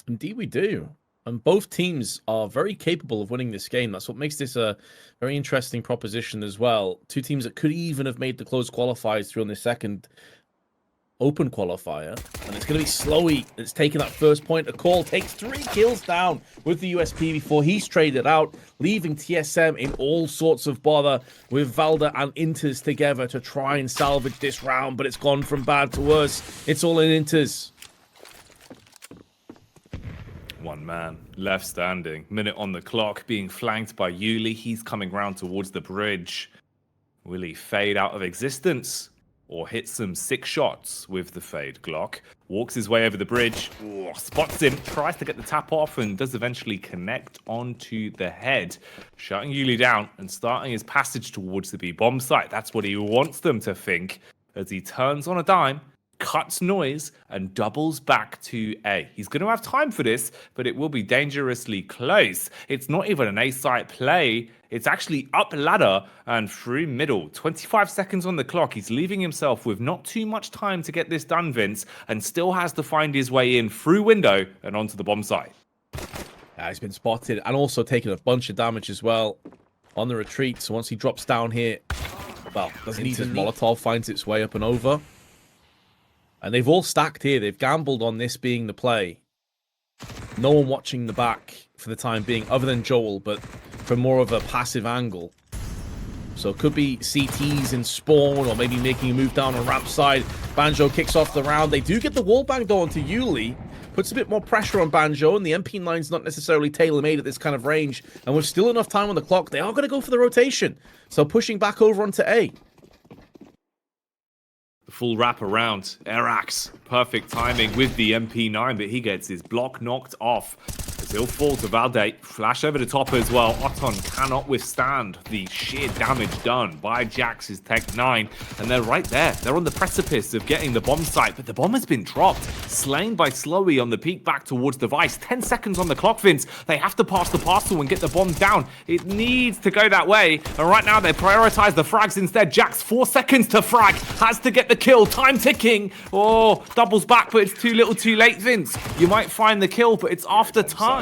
Indeed, we do. And both teams are very capable of winning this game. That's what makes this a very interesting proposition as well. Two teams that could even have made the closed qualifiers through on the second open qualifier. And it's going to be Slowy that's taking that first point. A call takes 3 kills down with the USP before he's traded out, leaving TSM in all sorts of bother with Valda and Inters together to try and salvage this round. But it's gone from bad to worse. It's all in Inters. One man left standing. Minute on the clock, being flanked by Yuli. He's coming round towards the bridge. Will he fade out of existence? Or hit some 6 shots with the fade? Glock walks his way over the bridge. Ooh, spots him, tries to get the tap off, and does eventually connect onto the head. Shutting Yuli down and starting his passage towards the B bomb site. That's what he wants them to think as he turns on a dime, cuts noise, and doubles back to A. He's going to have time for this, but it will be dangerously close. It's not even an A-site play. It's actually up ladder and through middle. 25 seconds on the clock. He's leaving himself with not too much time to get this done, Vince, and still has to find his way in through window and onto the bomb site. He's been spotted and also taking a bunch of damage as well on the retreat. So once he drops down here, well, doesn't even Molotov finds its way up and over. And they've all stacked here. They've gambled on this being the play. No one watching the back for the time being, other than Joel, but from more of a passive angle. So it could be CTs in spawn, or maybe making a move down on ramp side. Banjo kicks off the round. They do get the wallbang though onto Yuli. Puts a bit more pressure on Banjo, and the MP9's not necessarily tailor-made at this kind of range. And with still enough time on the clock, they are going to go for the rotation. So pushing back over onto A. Full wrap around. Erax, perfect timing with the MP9, but he gets his block knocked off. As he'll fall to Valde. Flash over the top as well. Oton cannot withstand the sheer damage done by Jax's Tech 9. And they're right there. They're on the precipice of getting the bomb site, but the bomb has been dropped. Slain by Slowy on the peak back towards Device. 10 seconds on the clock, Vince. They have to pass the parcel and get the bomb down. It needs to go that way. And right now they prioritize the frags instead. Jax, 4 seconds to frag. Has to get the kill. Time ticking. Oh, doubles back, but it's too little too late, Vince. You might find the kill, but it's after time.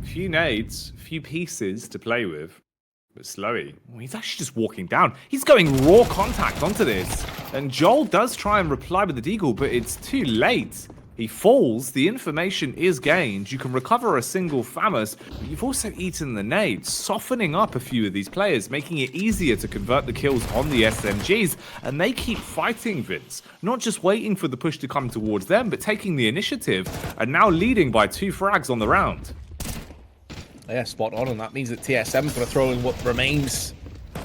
Few nades, few pieces to play with. But Slowy, he's actually just walking down. He's going raw contact onto this. And Joel does try and reply with the deagle, but it's too late. He falls, the information is gained. You can recover a single FAMAS, but you've also eaten the nades, softening up a few of these players, making it easier to convert the kills on the SMGs. And they keep fighting, Vince. Not just waiting for the push to come towards them, but taking the initiative, and now leading by 2 frags on the round. Yeah, spot on, and that means that TSM's going to throw in what remains,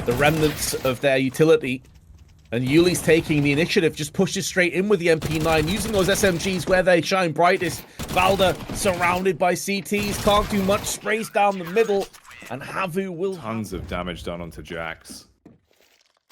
the remnants of their utility. And Yuli's taking the initiative, just pushes straight in with the MP9, using those SMGs where they shine brightest. Valda surrounded by CTs, can't do much, sprays down the middle, and Havu will... Tons of damage done onto Jax.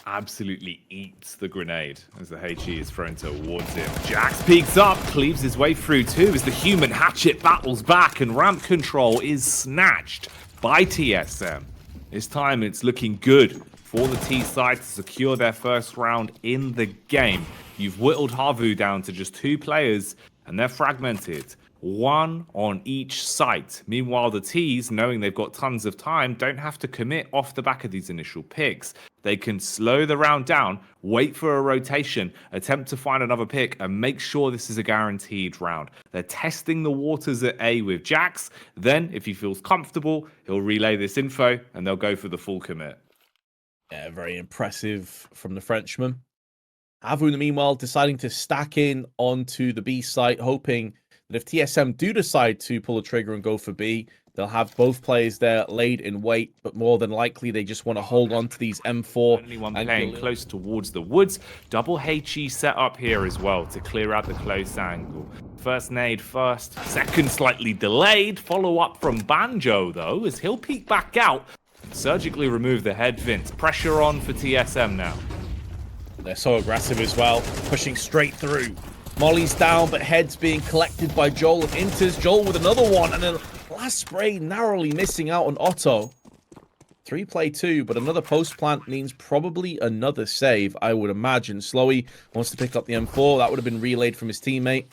Absolutely eats the grenade as the HE is thrown towards him. Jax peeks up, cleaves his way through too as the human hatchet battles back, and ramp control is snatched by TSM. This time it's looking good for the T side to secure their first round in the game. You've whittled Havu down to just 2 players, and they're fragmented. 1 on each site. Meanwhile, the T's, knowing they've got tons of time, don't have to commit off the back of these initial picks. They can slow the round down, wait for a rotation, attempt to find another pick, and make sure this is a guaranteed round. They're testing the waters at A with Jax. Then, if he feels comfortable, he'll relay this info, and they'll go for the full commit. Yeah, very impressive from the Frenchman. Havu, in the meanwhile, deciding to stack in onto the B site, hoping that if TSM do decide to pull the trigger and go for B, they'll have both players there laid in wait, but more than likely they just want to hold on to these M4. Only one playing close towards the woods. Double HE set up here as well to clear out the close angle. First nade first, second slightly delayed. Follow up from Banjo though, as he'll peek back out. Surgically remove the head, Vince. Pressure on for TSM now. They're so aggressive as well, pushing straight through. Molly's down, but head's being collected by Joel and Inters. Joel with another one, and then last spray narrowly missing out on Otto. 3-play-2, but another post plant means probably another save, I would imagine. Slowy wants to pick up the M4. That would have been relayed from his teammate.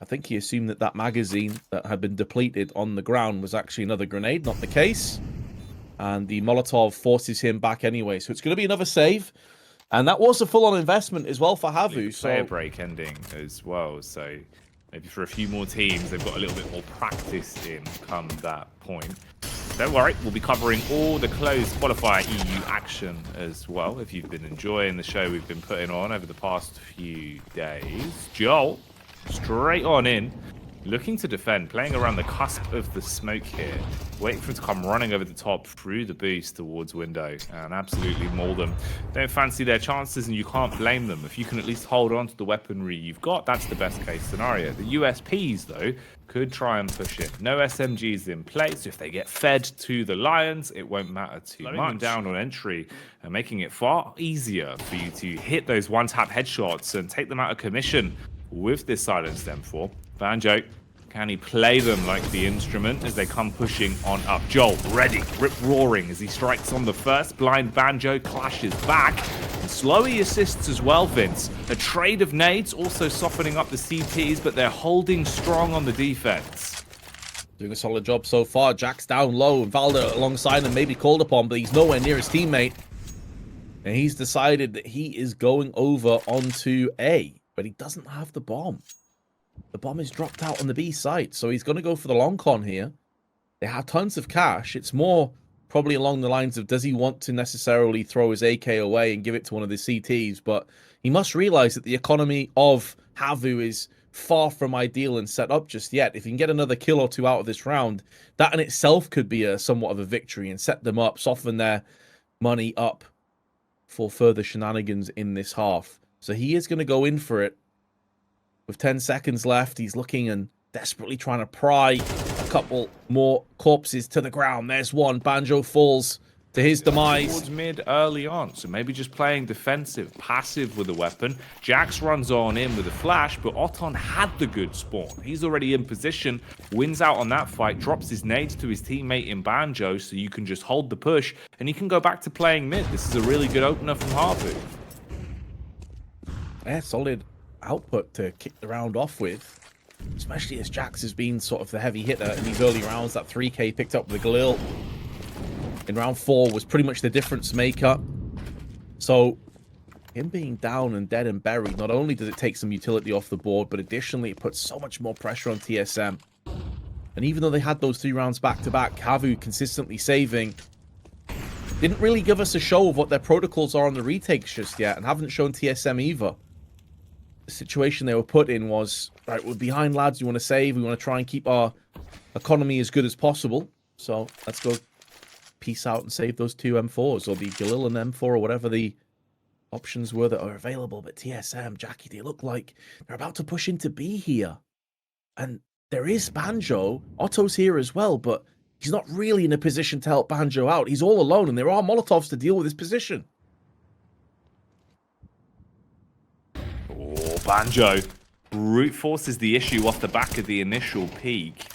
I think he assumed that that magazine that had been depleted on the ground was actually another grenade, not the case. And the Molotov forces him back anyway. So it's going to be another save. And that was a full-on investment as well for Havu. Player break ending as well. So maybe for a few more teams, they've got a little bit more practice in come that point. Don't worry, we'll be covering all the closed qualifier EU action as well. If you've been enjoying the show we've been putting on over the past few days. Joel, straight on in, looking to defend, playing around the cusp of the smoke here, waiting for him to come running over the top through the boost towards window and absolutely maul them. Don't fancy their chances, and you can't blame them. If you can at least hold on to the weaponry you've got, that's the best case scenario. The USPs, though, could try and push it. No SMGs in place. If they get fed to the Lions, it won't matter too much. Them down on entry and making it far easier for you to hit those one-tap headshots and take them out of commission with this silenced M4. Banjo, can he play them like the instrument as they come pushing on up? Joel, ready, rip roaring as he strikes on the first. Blind Banjo clashes back. And Slowy assists as well, Vince. A trade of nades, also softening up the CPs, but they're holding strong on the defense. Doing a solid job so far. Jack's down low, and Valda alongside him may be called upon, but he's nowhere near his teammate. And he's decided that he is going over onto A, but he doesn't have the bomb. The bomb is dropped out on the B site, so he's going to go for the long con here. They have tons of cash. It's more probably along the lines of, does he want to necessarily throw his AK away and give it to one of the CTs? But he must realize that the economy of Havu is far from ideal and set up just yet. If he can get another kill or two out of this round, that in itself could be a somewhat of a victory and set them up, soften their money up for further shenanigans in this half. So he is going to go in for it. With 10 seconds left, he's looking and desperately trying to pry a couple more corpses to the ground. There's one. Banjo falls to his demise. Towards mid early on, so maybe just playing defensive, passive with a weapon. Jax runs on in with a flash, but Oton had the good spawn. He's already in position, wins out on that fight, drops his nades to his teammate in Banjo, so you can just hold the push, and he can go back to playing mid. This is a really good opener from Havu. Yeah, solid output to kick the round off with, especially as Jax has been sort of the heavy hitter in these early rounds. That 3k picked up with the Galil in round 4 was pretty much the difference maker. So him being down and dead and buried, not only does it take some utility off the board, but additionally it puts so much more pressure on TSM. And even though they had those 3 rounds back to back, Havu consistently saving, didn't really give us a show of what their protocols are on the retakes just yet, and haven't shown TSM either. The situation they were put in was, right, we're behind, lads, we want to save, we want to try and keep our economy as good as possible, so let's go peace out and save those 2 M4s, or the Galil and M4, or whatever the options were that are available. But TSM, Jackie, they look like they're about to push into B here, and there is Banjo. Otto's here as well, but he's not really in a position to help Banjo out. He's all alone, and there are Molotovs to deal with his position. Oh, Banjo brute forces the issue off the back of the initial peak.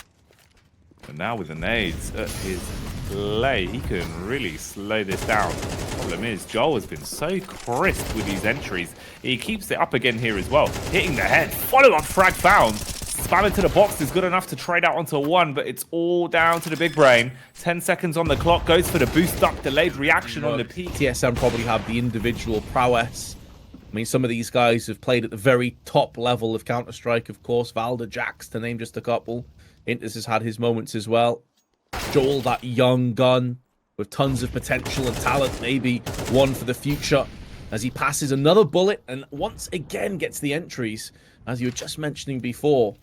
And now with the nades at his play, he can really slow this down. The problem is, Joel has been so crisp with these entries. He keeps it up again here as well. Hitting the head, follow-up frag found. Spam into the box is good enough to trade out onto 1, but it's all down to the big brain. 10 seconds on the clock, goes for the boost up, delayed reaction on the peak. TSM probably have the individual prowess. I mean, some of these guys have played at the very top level of Counter-Strike, of course. Valda, Jax, to name just a couple. Intis has had his moments as well. Joel, that young gun with tons of potential and talent, maybe one for the future, as he passes another bullet and once again gets the entries, as you were just mentioning before.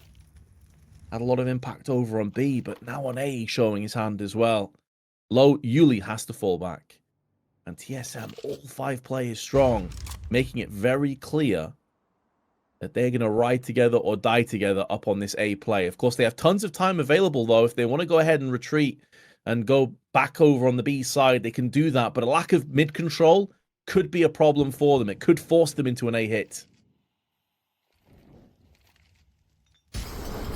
Had a lot of impact over on B, but now on A, showing his hand as well. Low, Yuli has to fall back. And TSM, all 5 players strong, making it very clear that they're going to ride together or die together up on this A play. Of course, they have tons of time available, though. If they want to go ahead and retreat and go back over on the B side, they can do that. But a lack of mid control could be a problem for them. It could force them into an A hit.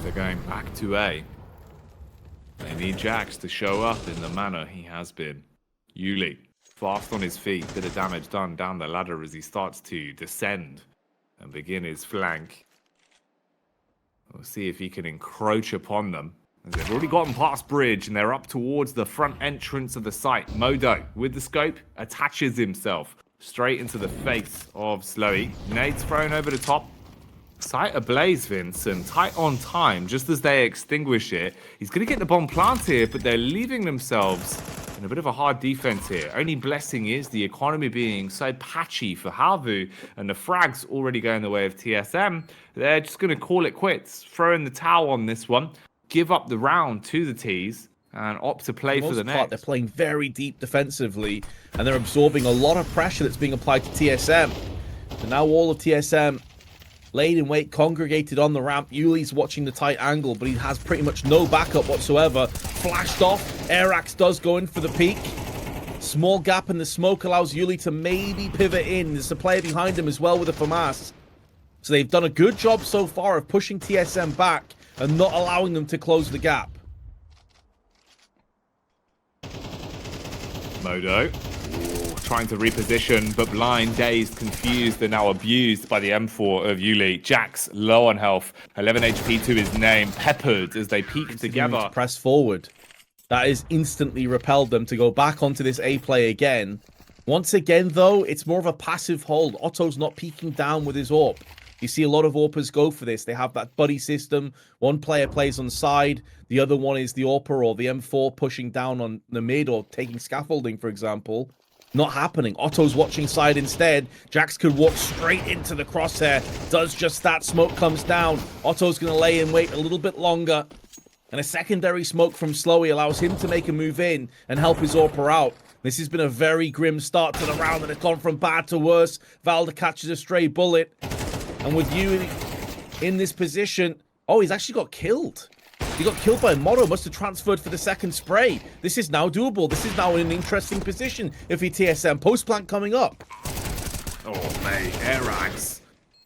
They're going back to A. They need Jax to show up in the manner he has been. Yuli, fast on his feet, bit of damage done down the ladder as he starts to descend and begin his flank. We'll see if he can encroach upon them. As they've already gotten past bridge and they're up towards the front entrance of the site. Modo, with the scope, attaches himself straight into the face of Slowy. Nade's thrown over the top. Site ablaze, Vince, and tight on time, just as they extinguish it. He's going to get the bomb planted, but they're leaving themselves in a bit of a hard defense here. Only blessing is the economy being so patchy for Havu, and the frags already going the way of TSM. They're just going to call it quits, throw in the towel on this one, give up the round to the T's, and opt to play for the next. They're playing very deep defensively, and they're absorbing a lot of pressure that's being applied to TSM. And now all of TSM laid in wait, congregated on the ramp. Yuli's watching the tight angle, but he has pretty much no backup whatsoever. Flashed off. Airax does go in for the peak. Small gap in the smoke allows Yuli to maybe pivot in. There's a player behind him as well with a FAMAS. So they've done a good job so far of pushing TSM back and not allowing them to close the gap. Modo trying to reposition, but blind, dazed, confused, and now abused by the M4 of Yuli. Jax low on health, 11 HP to his name, peppered as they peek together. To press forward. That has instantly repelled them to go back onto this A play again. Once again, though, it's more of a passive hold. Otto's not peeking down with his AWP. You see a lot of AWPers go for this. They have that buddy system. One player plays on side. The other one is the AWPer or the M4 pushing down on the mid or taking scaffolding, for example. Not happening. Otto's watching side instead. Jax could walk straight into the crosshair. Does just that. Smoke comes down. Otto's going to lay in wait a little bit longer. And a secondary smoke from Slowy allows him to make a move in and help his AWPer out. This has been a very grim start to the round, and it's gone from bad to worse. Valda catches a stray bullet. And with you in this position... Oh, he's actually got killed. He got killed by Motto, must have transferred for the second spray. This is now doable. This is now in an interesting position if he TSM. Post-plant coming up. Oh, mate. Airax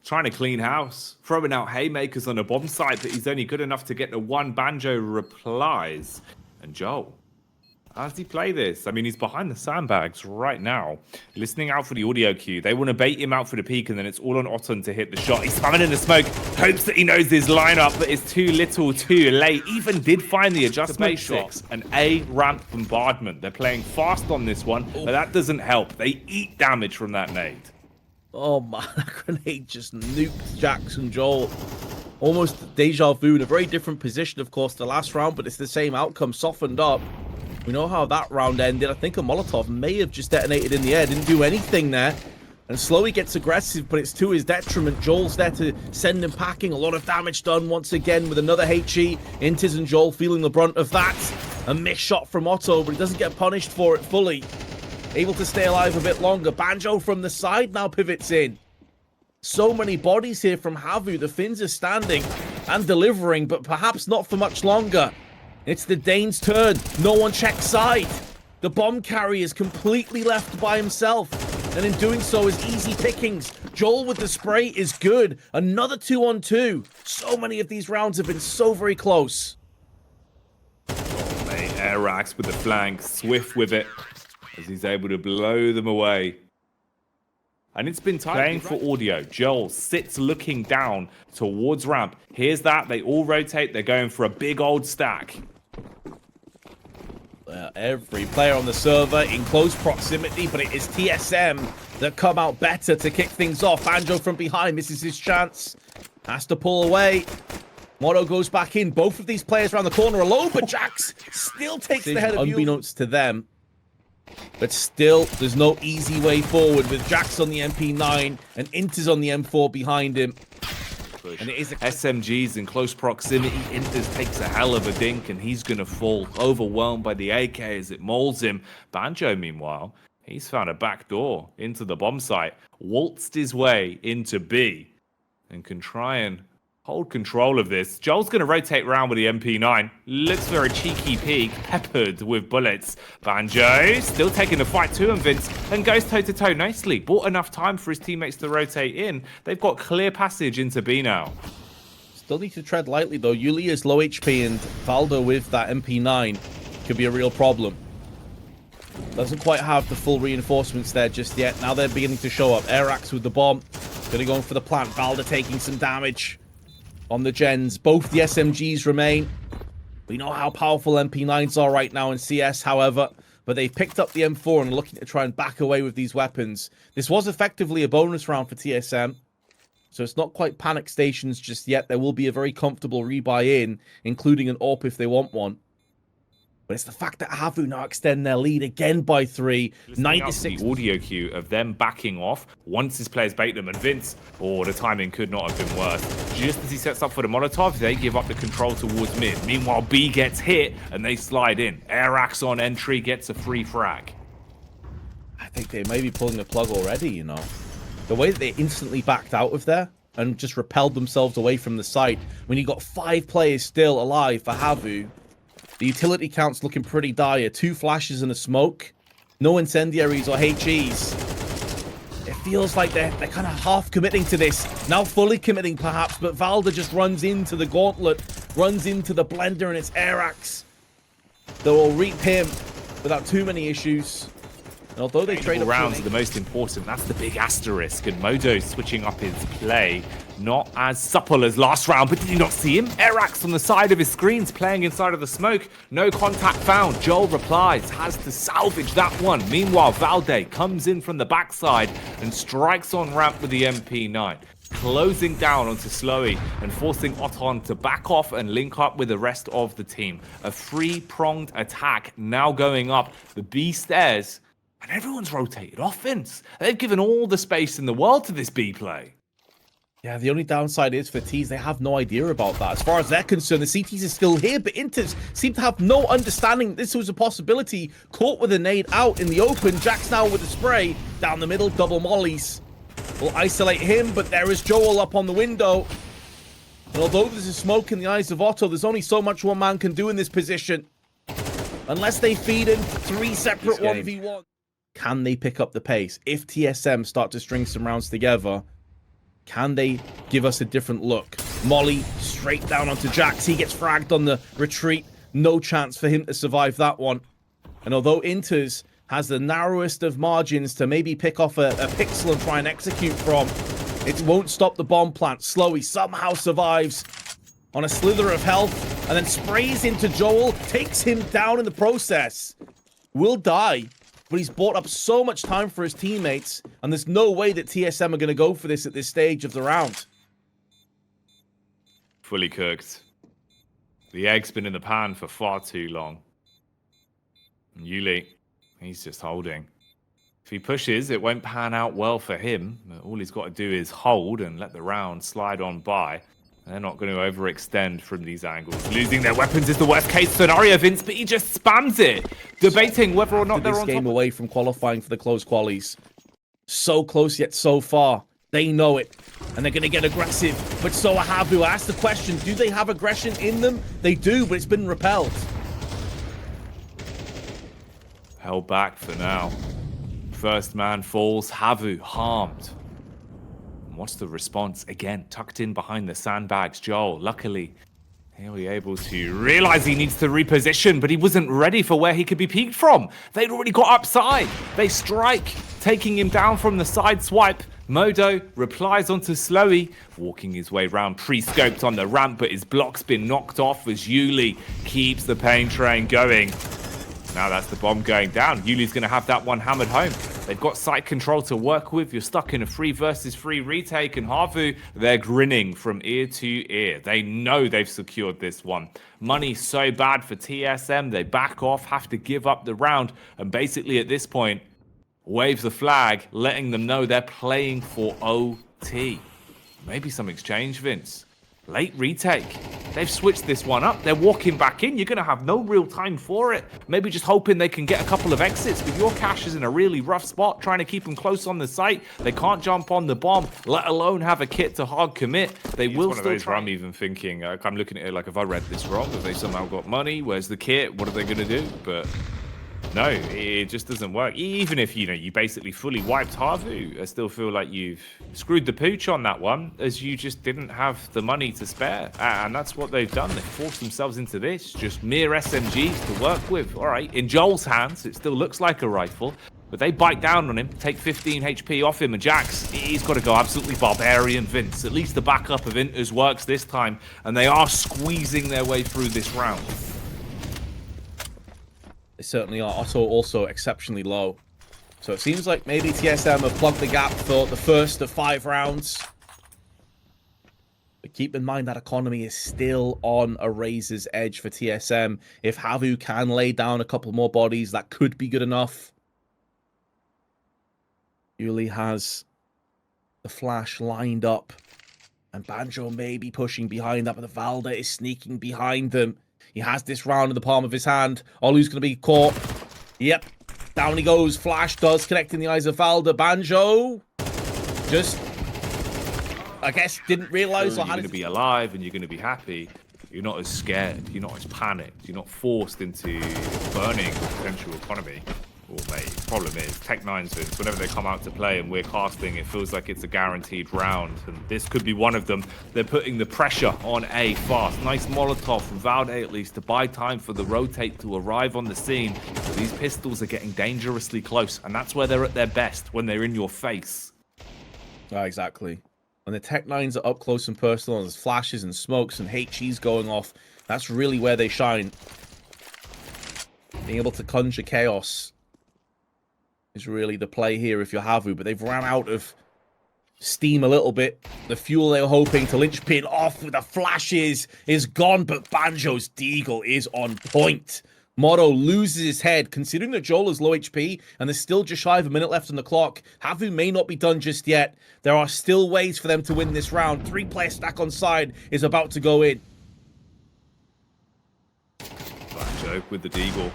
trying to clean house. Throwing out haymakers on a bomb site, but he's only good enough to get the one Banjo replies. And Joel, how does he play this? I mean, he's behind the sandbags right now, listening out for the audio cue. They want to bait him out for the peak, and then it's all on Otton to hit the shot. He's spamming in the smoke, hopes that he knows his lineup, but it's too little, too late. Even did find the adjustment shot. An A-ramp bombardment. They're playing fast on this one, but that doesn't help. They eat damage from that nade. Oh, man, that grenade just nuked Jax and Joel. Almost deja vu in a very different position, of course, the last round, but it's the same outcome, softened up. We know how that round ended. I think a Molotov may have just detonated in the air. Didn't do anything there. And Slowy gets aggressive, but it's to his detriment. Joel's there to send him packing. A lot of damage done once again with another HE. twistzz and Joel feeling the brunt of that. A missed shot from Otto, but he doesn't get punished for it fully. Able to stay alive a bit longer. Banjo from the side now pivots in. So many bodies here from Havu. The Finns are standing and delivering, but perhaps not for much longer. It's the Dane's turn. No one checks side. The bomb carrier is completely left by himself. And in doing so is easy pickings. Joel with the spray is good. Another 2-on-2. So many of these rounds have been so very close. Oh, mate. Airax with the flank. Swift with it, as he's able to blow them away. And it's been tight. Playing for audio. Joel sits looking down towards ramp. Here's that. They all rotate. They're going for a big old stack. Every player on the server in close proximity, but it is TSM that come out better to kick things off. Banjo from behind misses his chance. Has to pull away. Motto goes back in. Both of these players around the corner alone, but Jax still takes the head of you. Unbeknownst to them. But still, there's no easy way forward with Jax on the MP9 and twistzz on the M4 behind him. And it is SMGs in close proximity. twistzz takes a hell of a dink, and he's going to fall, overwhelmed by the AK as it molds him. Banjo, meanwhile, he's found a back door into the bomb site, waltzed his way into B, and can try and hold control of this. Joel's going to rotate around with the MP9. Looks for a cheeky peek, peppered with bullets. Banjo still taking the fight to him, Vince, and goes toe-to-toe nicely. Bought enough time for his teammates to rotate in. They've got clear passage into B now. Still need to tread lightly, though. Yuli is low HP, and Valdo with that MP9 could be a real problem. Doesn't quite have the full reinforcements there just yet. Now they're beginning to show up. Airax with the bomb. Gonna go in for the plant. Valda taking some damage. on the gens. Both the SMGs remain. We know how powerful MP9s are right now in CS, however, but they've picked up the M4 and are looking to try and back away with these weapons. This was effectively a bonus round for TSM, so it's not quite panic stations just yet. There will be a very comfortable rebuy in, including an AWP if they want one. But it's the fact that Havu now extend their lead again by 3. 96. The audio cue of them backing off once his players bait them, and Vince, the timing could not have been worse. Just as he sets up for the Molotov, they give up the control towards mid. Meanwhile, B gets hit and they slide in. Airax on entry gets a free frag. I think they may be pulling the plug already, you know. The way that they instantly backed out of there and just repelled themselves away from the site, when you got 5 players still alive for Havu, the utility count's looking pretty dire. 2 flashes and a smoke. No incendiaries or HEs. It feels like they're kind of half committing to this. Now fully committing perhaps, but Valda just runs into the gauntlet, runs into the blender, and it's Airax that will reap him without too many issues. And although they trade up rounds are the most important, that's the big asterisk. And Modo switching up his play. Not as supple as last round, but did you not see him? Airax on the side of his screens, playing inside of the smoke. No contact found. Joel replies, has to salvage that one. Meanwhile, Valde comes in from the backside and strikes on ramp with the MP9. Closing down onto Slowy and forcing Oton to back off and link up with the rest of the team. A 3-pronged attack now going up the B stairs, and everyone's rotated offense. They've given all the space in the world to this B play. Yeah, the only downside is for TSZ, they have no idea about that. As far as they're concerned, the CTs are still here, but Inters seem to have no understanding this was a possibility. Caught with a nade out in the open. Jack's now with a spray down the middle, double mollies. Will isolate him, but there is Joel up on the window. And although there's a smoke in the eyes of Otto, there's only so much one man can do in this position. Unless they feed in 3 separate 1v1. Can they pick up the pace? If TSM start to string some rounds together, can they give us a different look? Molly straight down onto Jax. He gets fragged on the retreat. No chance for him to survive that one. And although Inters has the narrowest of margins to maybe pick off a pixel and try and execute from, it won't stop the bomb plant. Slowy somehow survives on a slither of health and then sprays into Joel, takes him down in the process. Will die, but he's bought up so much time for his teammates, and there's no way that TSM are going to go for this at this stage of the round. Fully cooked. The egg's been in the pan for far too long. And Yuli, he's just holding. If he pushes, it won't pan out well for him. All he's got to do is hold and let the round slide on by. They're not going to overextend from these angles. Losing their weapons is the worst case scenario, Vince, but he just spams it. Debating whether or not they're on game top away from qualifying for the close qualies. So close yet so far. They know it. And they're going to get aggressive. But so are Havu. I asked the question, do they have aggression in them? They do, but it's been repelled. Held back for now. First man falls. Havu harmed. What's the response? Again, tucked in behind the sandbags. Joel, luckily, he'll be able to realize he needs to reposition, but he wasn't ready for where he could be peeked from. They'd already got upside. They strike, taking him down from the side swipe. Modo replies onto Slowy, walking his way round, pre-scoped on the ramp, but his block's been knocked off as Yuli keeps the pain train going. Now that's the bomb going down. Yuli's going to have that one hammered home. They've got site control to work with. You're stuck in a 3 versus 3 retake, and Havu, they're grinning from ear to ear. They know they've secured this one. Money so bad for TSM. They back off, have to give up the round, and basically at this point, waves the flag, letting them know they're playing for OT. Maybe some exchange, Vince. Late retake. They've switched this one up. They're walking back in. You're going to have no real time for it. Maybe just hoping they can get a couple of exits. But your cash is in a really rough spot, trying to keep them close on the site. They can't jump on the bomb, let alone have a kit to hard commit. They will still try. I'm even thinking, I'm looking at it like, have I read this wrong? Have they somehow got money? Where's the kit? What are they going to do? But no, it just doesn't work. Even if, you basically fully wiped Havu, I still feel like you've screwed the pooch on that one, as you just didn't have the money to spare. And that's what they've done. They've forced themselves into this. Just mere SMGs to work with. All right, in Joel's hands, it still looks like a rifle. But they bite down on him, take 15 HP off him, and Jax, he's got to go absolutely barbarian, Vince. At least the backup of Inters works this time, and they are squeezing their way through this round. They certainly are. Otto also exceptionally low. So it seems like maybe TSM have plugged the gap for the first of 5 rounds. But keep in mind that economy is still on a razor's edge for TSM. If Havu can lay down a couple more bodies, that could be good enough. Uli has the flash lined up, and Banjo may be pushing behind that, but the Valda is sneaking behind them. He has this round in the palm of his hand. Olu's going to be caught. Yep, down he goes. Flash does connect in the eyes of Valda. Banjo just, I guess, didn't realize. You're going to be alive and you're going to be happy. You're not as scared. You're not as panicked. You're not forced into burning the potential economy. Well, mate, the problem is, Tech9's Vince, whenever they come out to play and we're casting, it feels like it's a guaranteed round. And this could be one of them. They're putting the pressure on A fast. Nice Molotov from Valde, at least, to buy time for the rotate to arrive on the scene. But these pistols are getting dangerously close. And that's where they're at their best, when they're in your face. Exactly. When the Tech9s are up close and personal, and there's flashes and smokes and HEs going off, that's really where they shine. Being able to conjure chaos is really the play here if you're Havu, but they've ran out of steam a little bit. The fuel they were hoping to linchpin off with the flashes is gone, but Banjo's deagle is on point. Motto loses his head, considering that Joel is low HP and there's still just shy of a minute left on the clock. Havu may not be done just yet. There are still ways for them to win this round. 3-player stack on side is about to go in. Banjo with the deagle,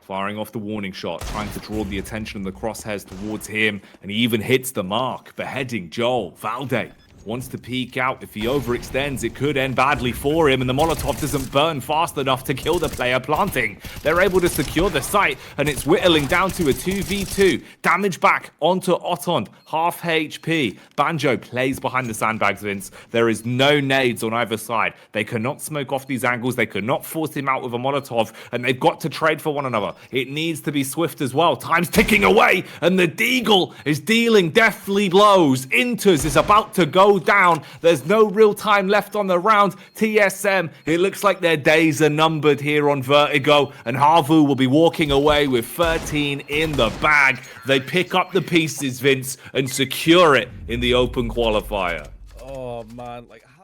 firing off the warning shot, trying to draw the attention of the crosshairs towards him, and he even hits the mark, beheading Joel. Valde wants to peek out. If he overextends, it could end badly for him, and the Molotov doesn't burn fast enough to kill the player planting. They're able to secure the site, and it's whittling down to a 2v2. Damage back onto Otond, half HP. Banjo plays behind the sandbags, Vince. There is no nades on either side. They cannot smoke off these angles. They cannot force him out with a Molotov, and they've got to trade for one another. It needs to be swift as well. Time's ticking away, and the deagle is dealing deathly blows. Inters is about to go down. There's no real time left on the round. TSM, it looks like their days are numbered here on Vertigo, and Havu will be walking away with 13 in the bag. They pick up the pieces, Vince, and secure it in the open qualifier. Oh man, like